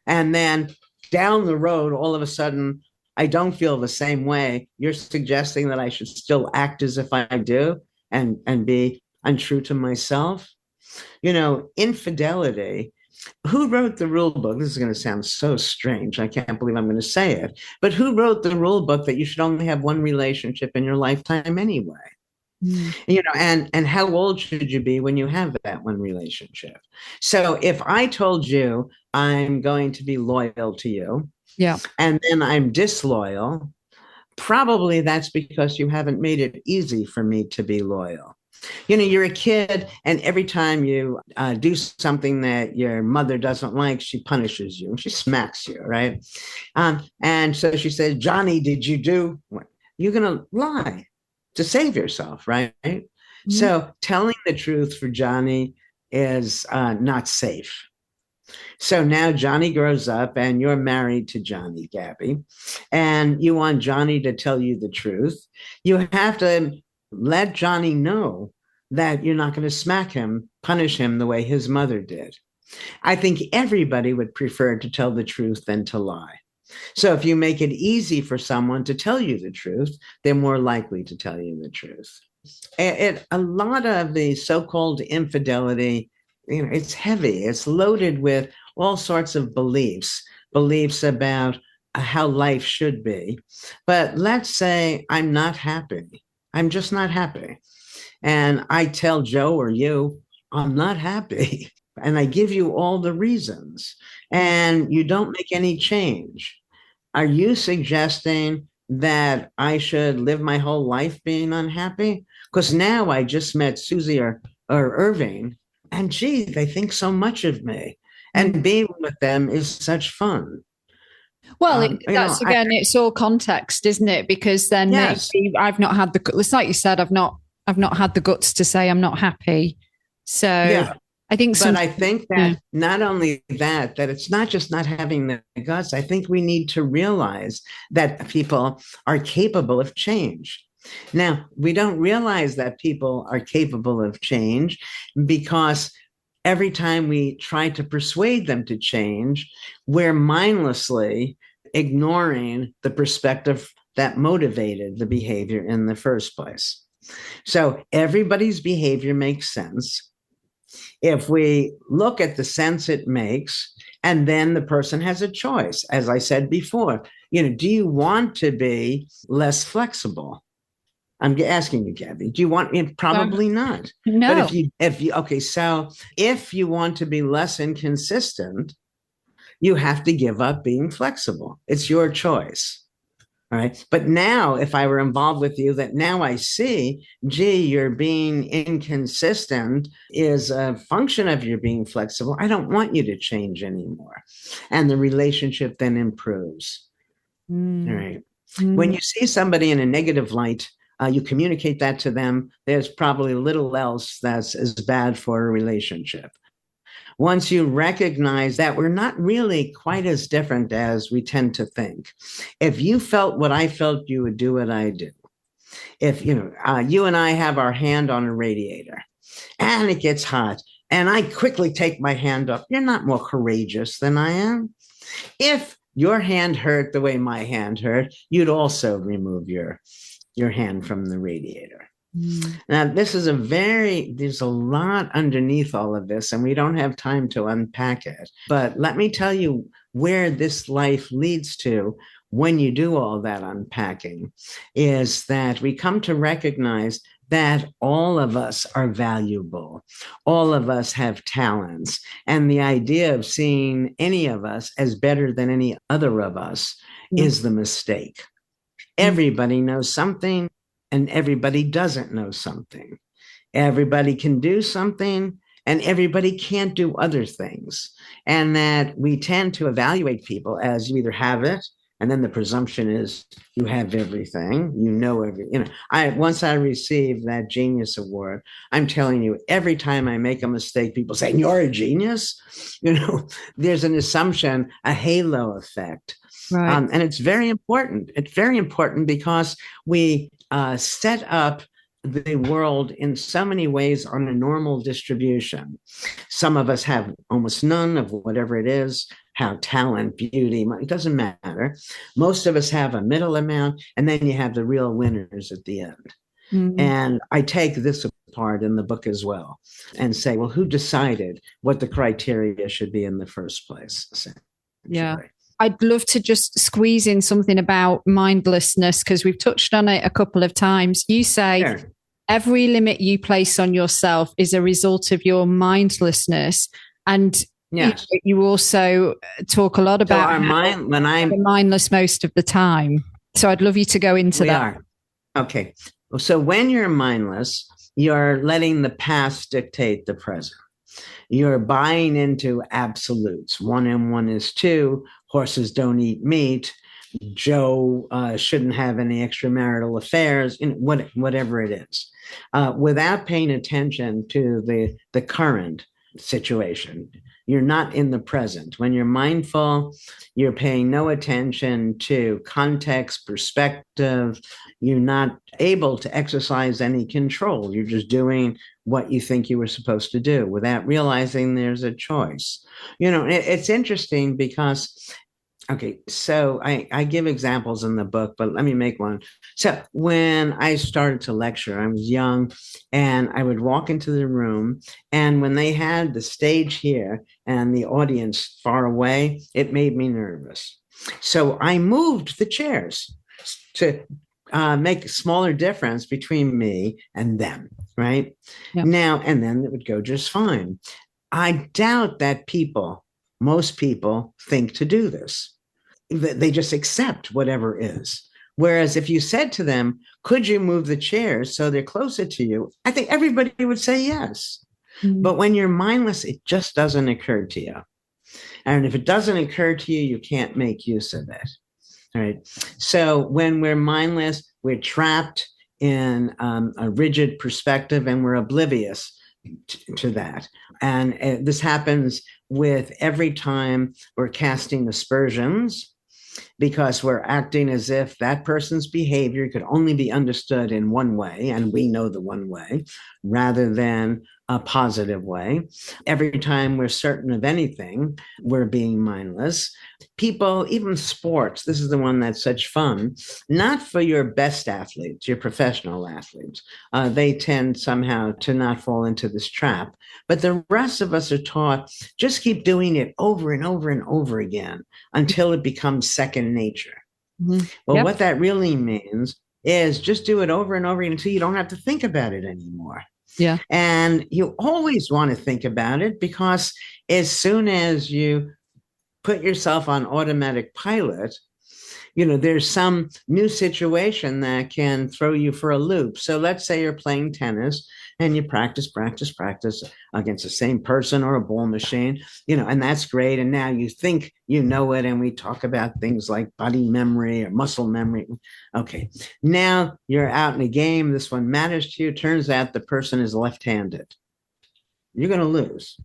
And then down the road, all of a sudden, I don't feel the same way. You're suggesting that I should still act as if I do and be untrue to myself. Infidelity. Who wrote the rule book? This is going to sound so strange. I can't believe I'm going to say it. But who wrote the rule book that you should only have one relationship in your lifetime anyway? And how old should you be when you have that one relationship? So if I told you I'm going to be loyal to you, Yeah. and then I'm disloyal, probably that's because you haven't made it easy for me to be loyal. You're a kid, and every time you do something that your mother doesn't like, she punishes you. She smacks you, right? And so she says, Johnny, did you do what? You're going to lie to save yourself, right? Mm-hmm. So telling the truth for Johnny is not safe. So now Johnny grows up and you're married to Johnny, Gabby, and you want Johnny to tell you the truth. You have to let Johnny know that you're not going to smack him, punish him the way his mother did. I think everybody would prefer to tell the truth than to lie. So if you make it easy for someone to tell you the truth, they're more likely to tell you the truth. A lot of the so-called infidelity, it's heavy. It's loaded with all sorts of beliefs about how life should be. But let's say I'm not happy. I'm just not happy. And I tell Joe or you, I'm not happy. And I give you all the reasons. And you don't make any change. Are you suggesting that I should live my whole life being unhappy? Because now I just met Susie or Irving, and gee, they think so much of me. And being with them is such fun. Well, it's all context, isn't it? Because then maybe I've not had it's like you said, I've not had the guts to say I'm not happy. So I think I think that not only that it's not just not having the guts. I think we need to realize that people are capable of change. Now, we don't realize that people are capable of change because every time we try to persuade them to change, we're mindlessly ignoring the perspective that motivated the behavior in the first place. So everybody's behavior makes sense if we look at the sense it makes, and then the person has a choice. As I said before, do you want to be less flexible? I'm asking you, Gabby, do you want it? Probably not. No. But if you want to be less inconsistent, you have to give up being flexible. It's your choice. All right. But now, if I were involved with you, that now I see, gee, you're being inconsistent is a function of your being flexible. I don't want you to change anymore. And the relationship then improves. All right. When you see somebody in a negative light, you communicate that to them. There's probably little else that's as bad for a relationship. Once you recognize that we're not really quite as different as we tend to think. If you felt what I felt, you would do what I do. If you and I have our hand on a radiator and it gets hot and I quickly take my hand up, you're not more courageous than I am. If your hand hurt the way my hand hurt, you'd also remove your hand from the radiator. Now, there's a lot underneath all of this, and we don't have time to unpack it. But let me tell you where this life leads to when you do all that unpacking, is that we come to recognize that all of us are valuable. All of us have talents. And the idea of seeing any of us as better than any other of us is the mistake. Everybody knows something, and everybody doesn't know something. Everybody can do something, and everybody can't do other things. And that we tend to evaluate people as you either have it, and then the presumption is you have everything, everything. Once I received that Genius Award, I'm telling you, every time I make a mistake, people say, "You're a genius." There's an assumption, a halo effect. Right. And it's very important. It's very important because we set up the world in so many ways on a normal distribution. Some of us have almost none of whatever it is, how talent, beauty, it doesn't matter. Most of us have a middle amount, and then you have the real winners at the end. And I take this apart in the book as well and say, well, who decided what the criteria should be in the first place? Yeah. I'd love to just squeeze in something about mindlessness, because we've touched on it a couple of times. You say every limit you place on yourself is a result of your mindlessness. And Yes. you also talk a lot So about our mind, when I'm mindless most of the time. So I'd love you to go into we that. are. Okay. So when you're mindless, you're letting the past dictate the present. You're buying into absolutes. 1 and 1 is 2. Horses don't eat meat. Joe shouldn't have any extramarital affairs, whatever it is, without paying attention to the current situation. You're not in the present. When you're mindful, you're paying no attention to context, perspective. You're not able to exercise any control. You're just doing what you think you were supposed to do without realizing there's a choice. It's interesting because okay, so I give examples in the book, but let me make one. So when I started to lecture, I was young and I would walk into the room, and when they had the stage here and the audience far away, it made me nervous. So I moved the chairs to make a smaller difference between me and them, right? Yeah. Now, and then it would go just fine. I doubt that most people think to do this. They just accept whatever is. Whereas if you said to them, could you move the chairs so they're closer to you? I think everybody would say yes. Mm-hmm. But when you're mindless, it just doesn't occur to you. And if it doesn't occur to you, you can't make use of it. All right. So when we're mindless, we're trapped in a rigid perspective and we're oblivious to that. And this happens with every time we're casting aspersions, because we're acting as if that person's behavior could only be understood in one way, and we know the one way, rather than a positive way. Every time we're certain of anything, we're being mindless. People, even sports, this is the one that's such fun, not for your best athletes, your professional athletes. They tend somehow to not fall into this trap. But the rest of us are taught, just keep doing it over and over and over again until it becomes second nature. Mm-hmm. Well, yep. What that really means is just do it over and over again until you don't have to think about it anymore. Yeah. And you always want to think about it, because as soon as you put yourself on automatic pilot, there's some new situation that can throw you for a loop. So let's say you're playing tennis and you practice against the same person or a ball machine, and that's great. And now you think you know it. And we talk about things like body memory or muscle memory. Okay. Now you're out in a game. This one matters to you. Turns out the person is left-handed. You're going to lose,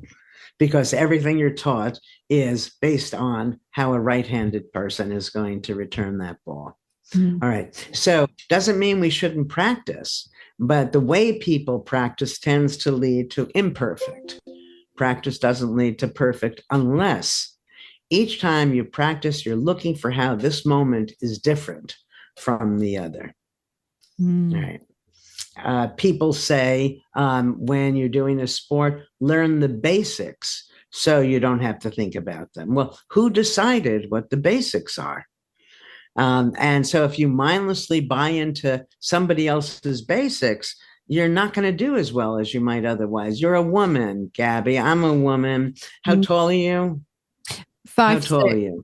because everything you're taught is based on how a right-handed person is going to return that ball. Mm. All right. So doesn't mean we shouldn't practice, but the way people practice tends to lead to imperfect. Practice doesn't lead to perfect unless each time you practice, you're looking for how this moment is different from the other. Mm. All right. People say when you're doing a sport, learn the basics so you don't have to think about them. Well, who decided what the basics are? And so if you mindlessly buy into somebody else's basics, you're not going to do as well as you might otherwise. You're a woman, Gabby. I'm a woman. How tall are you? 5'6". How tall are you?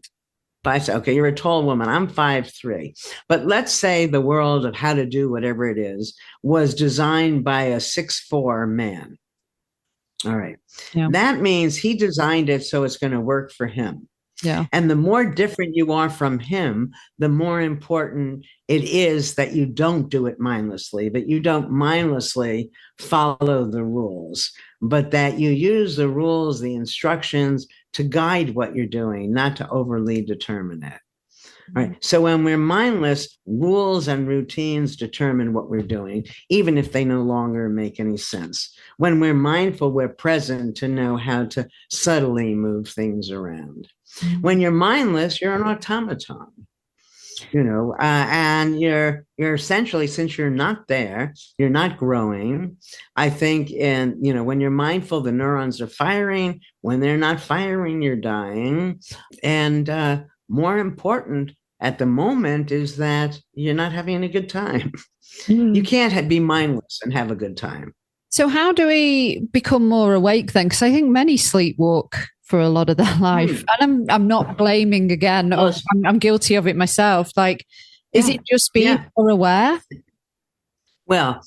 5'6". Okay, you're a tall woman. I'm 5'3". But let's say the world of how to do whatever it is was designed by a 6'4" man. All right. Yeah. That means he designed it so it's going to work for him. Yeah. And the more different you are from him, the more important it is that you don't do it mindlessly, that you don't mindlessly follow the rules, but that you use the rules, the instructions to guide what you're doing, not to overly determine it. Right. So when we're mindless, rules and routines determine what we're doing, even if they no longer make any sense. When we're mindful, we're present to know how to subtly move things around. Mm-hmm. When you're mindless, you're an automaton, and you're essentially, since you're not there, you're not growing. I think when you're mindful, the neurons are firing. When they're not firing, you're dying. And more important at the moment is that you're not having a good time. You can't be mindless and have a good time. So how do we become more awake then? Because I think many sleepwalk for a lot of their life, and I'm not blaming again. I'm guilty of it myself. Like, is it just being more aware? Well,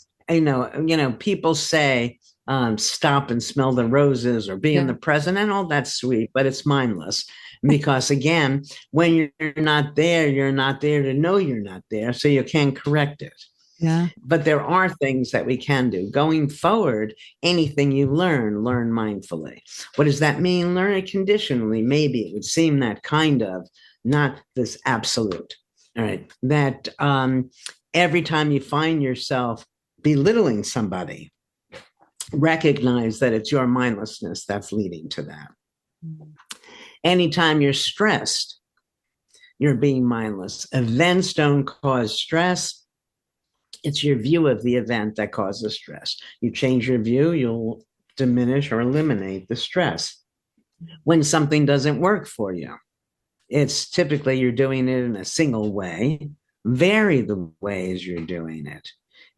people say stop and smell the roses or be in the present, and all that's sweet, but it's mindless. Because again, when you're not there to know you're not there, so you can't correct it. Yeah. But there are things that we can do. Going forward, anything you learn mindfully. What does that mean? Learn it conditionally. Maybe it would seem that kind of, not this absolute. All right. That every time you find yourself belittling somebody, recognize that it's your mindlessness that's leading to that. Anytime you're stressed, you're being mindless. Events don't cause stress. It's your view of the event that causes stress. You change your view, you'll diminish or eliminate the stress. When something doesn't work for you, it's typically you're doing it in a single way. Vary the ways you're doing it.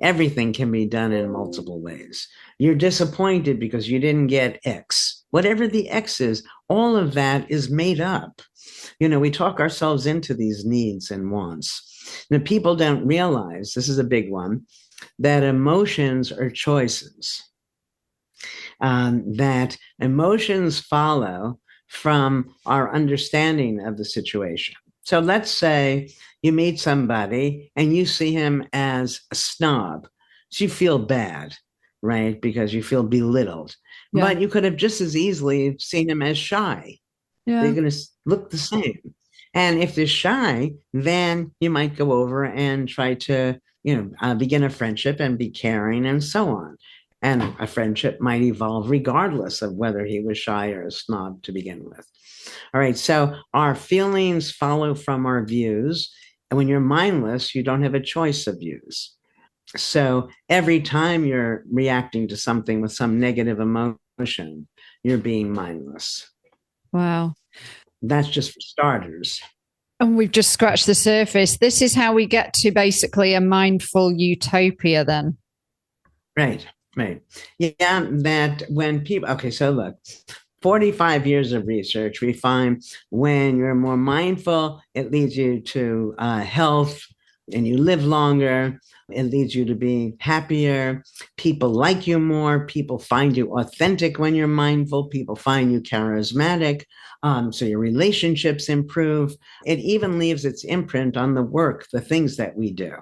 Everything can be done in multiple ways. You're disappointed because you didn't get X. Whatever the X is, all of that is made up. We talk ourselves into these needs and wants. Now, people don't realize, this is a big one, that emotions are choices. That emotions follow from our understanding of the situation. So let's say you meet somebody and you see him as a snob. So you feel bad, right? Because you feel belittled. Yeah. But you could have just as easily seen him as shy. Yeah. They're going to look the same. And if they're shy, then you might go over and try to, begin a friendship and be caring and so on. And a friendship might evolve regardless of whether he was shy or a snob to begin with. All right. So our feelings follow from our views. And when you're mindless, you don't have a choice of views. So every time you're reacting to something with some negative emotion, you're being mindless. Wow. That's just for starters. And we've just scratched the surface. This is how we get to basically a mindful utopia then. Right. Yeah, that when people, okay, so look, 45 years of research, we find when you're more mindful, it leads you to health and you live longer. It leads you to be happier. People like you more. People find you authentic when you're mindful. People find you charismatic. So your relationships improve. It even leaves its imprint on the work, the things that we do.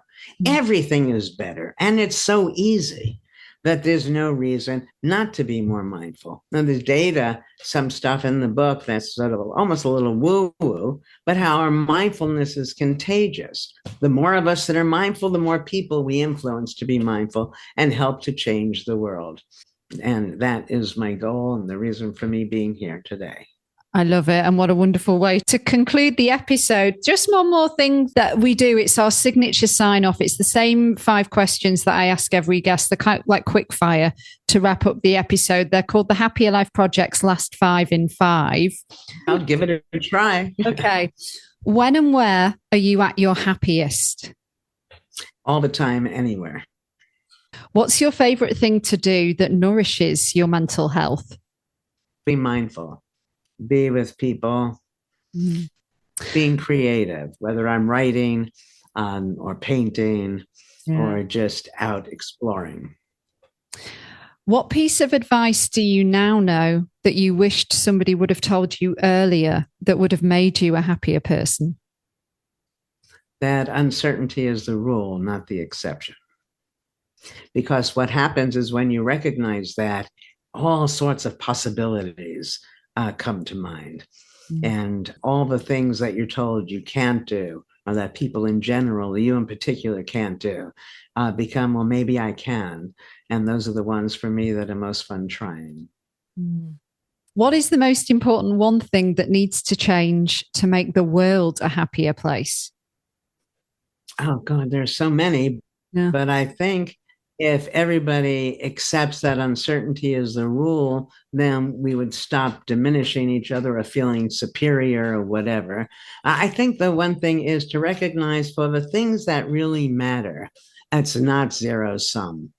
Everything is better. And it's so easy that there's no reason not to be more mindful. Now, there's data, some stuff in the book that's sort of almost a little woo-woo, but how our mindfulness is contagious. The more of us that are mindful, the more people we influence to be mindful and help to change the world. And that is my goal and the reason for me being here today. I love it. And what a wonderful way to conclude the episode. Just one more thing that we do. It's our signature sign off. It's the same 5 questions that I ask every guest. They're kind of like quick fire to wrap up the episode. They're called the Happier Life Project's Last 5 in 5. I'll give it a try. Okay. When and where are you at your happiest? All the time, anywhere. What's your favorite thing to do that nourishes your mental health? Be mindful. Be with people, being creative, whether I'm writing or painting or just out exploring. What piece of advice do you now know that you wished somebody would have told you earlier that would have made you a happier person? That uncertainty is the rule, not the exception. Because what happens is when you recognize that, all sorts of possibilities come to mind. And all the things that you're told you can't do, or that people in general, you in particular, can't do, become, well, maybe I can. And those are the ones for me that are most fun trying. What is the most important one thing that needs to change to make the world a happier place? Oh, God, there's so many. Yeah. But I think if everybody accepts that uncertainty is the rule, then we would stop diminishing each other or feeling superior or whatever. I think the one thing is to recognize for the things that really matter, It's not zero sum.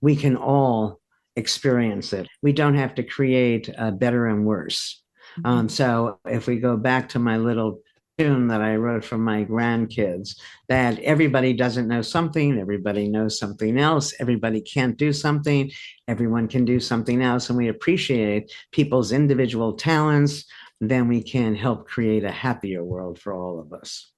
We can all experience it. We don't have to create better and worse. So if we go back to my little tune that I wrote for my grandkids, that everybody doesn't know something, everybody knows something else, everybody can't do something, everyone can do something else, and we appreciate people's individual talents, then we can help create a happier world for all of us.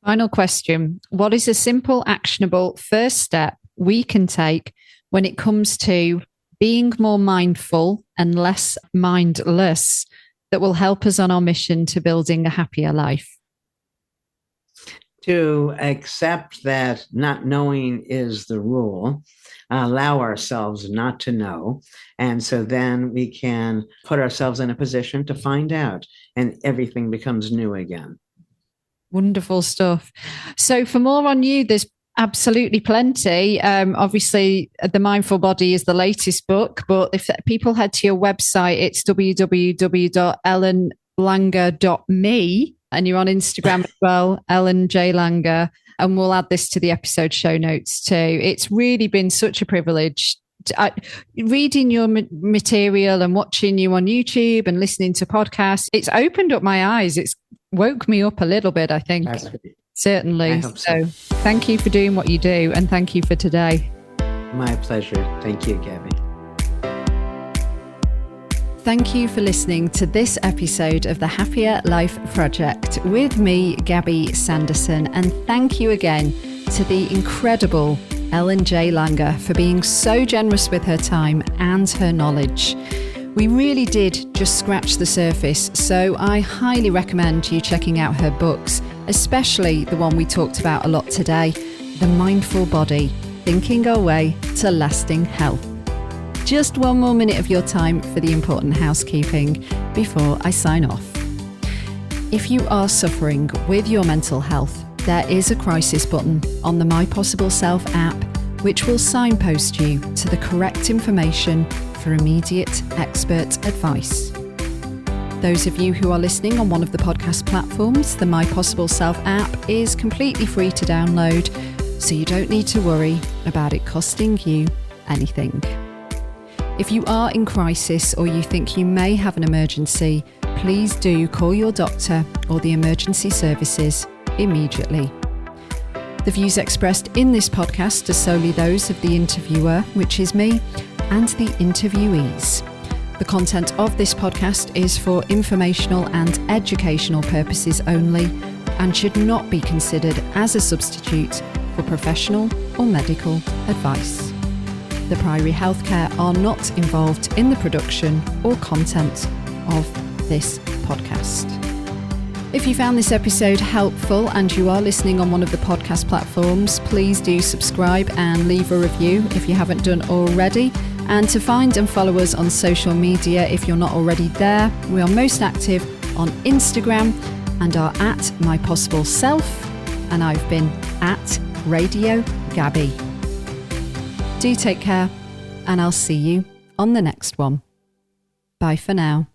Final question. What is a simple, actionable first step we can take when it comes to being more mindful and less mindless that will help us on our mission to building a happier life? To accept that not knowing is the rule, allow ourselves not to know. And so then we can put ourselves in a position to find out, and everything becomes new again. Wonderful stuff. So for more on you, there's absolutely plenty. Obviously, The Mindful Body is the latest book, but if people head to your website, it's www.ellenlanger.me, and you're on Instagram as well, Ellen J. Langer, and we'll add this to the episode show notes too. It's really been such a privilege reading your material and watching you on YouTube and listening to podcasts. It's opened up my eyes. It's woke me up a little bit, I think. Certainly. So thank you for doing what you do, and thank you for today. My pleasure. Thank you, Gabby. Thank you for listening to this episode of the Happier Life Project with me, Gabby Sanderson. And thank you again to the incredible Ellen J. Langer for being so generous with her time and her knowledge. We really did just scratch the surface, so I highly recommend you checking out her books, especially the one we talked about a lot today, The Mindful Body, Thinking Our Way to Lasting Health. Just one more minute of your time for the important housekeeping before I sign off. If you are suffering with your mental health, there is a crisis button on the My Possible Self app, which will signpost you to the correct information for immediate expert advice. Those of you who are listening on one of the podcast platforms, the My Possible Self app is completely free to download, so you don't need to worry about it costing you anything. If you are in crisis or you think you may have an emergency, please do call your doctor or the emergency services immediately. The views expressed in this podcast are solely those of the interviewer, which is me, and the interviewees. The content of this podcast is for informational and educational purposes only and should not be considered as a substitute for professional or medical advice. The Priory Healthcare are not involved in the production or content of this podcast. If you found this episode helpful and you are listening on one of the podcast platforms, please do subscribe and leave a review if you haven't done already. And to find and follow us on social media if you're not already there, we are most active on Instagram and are at My Possible Self, and I've been at Radio Gabby. Do take care, and I'll see you on the next one. Bye for now.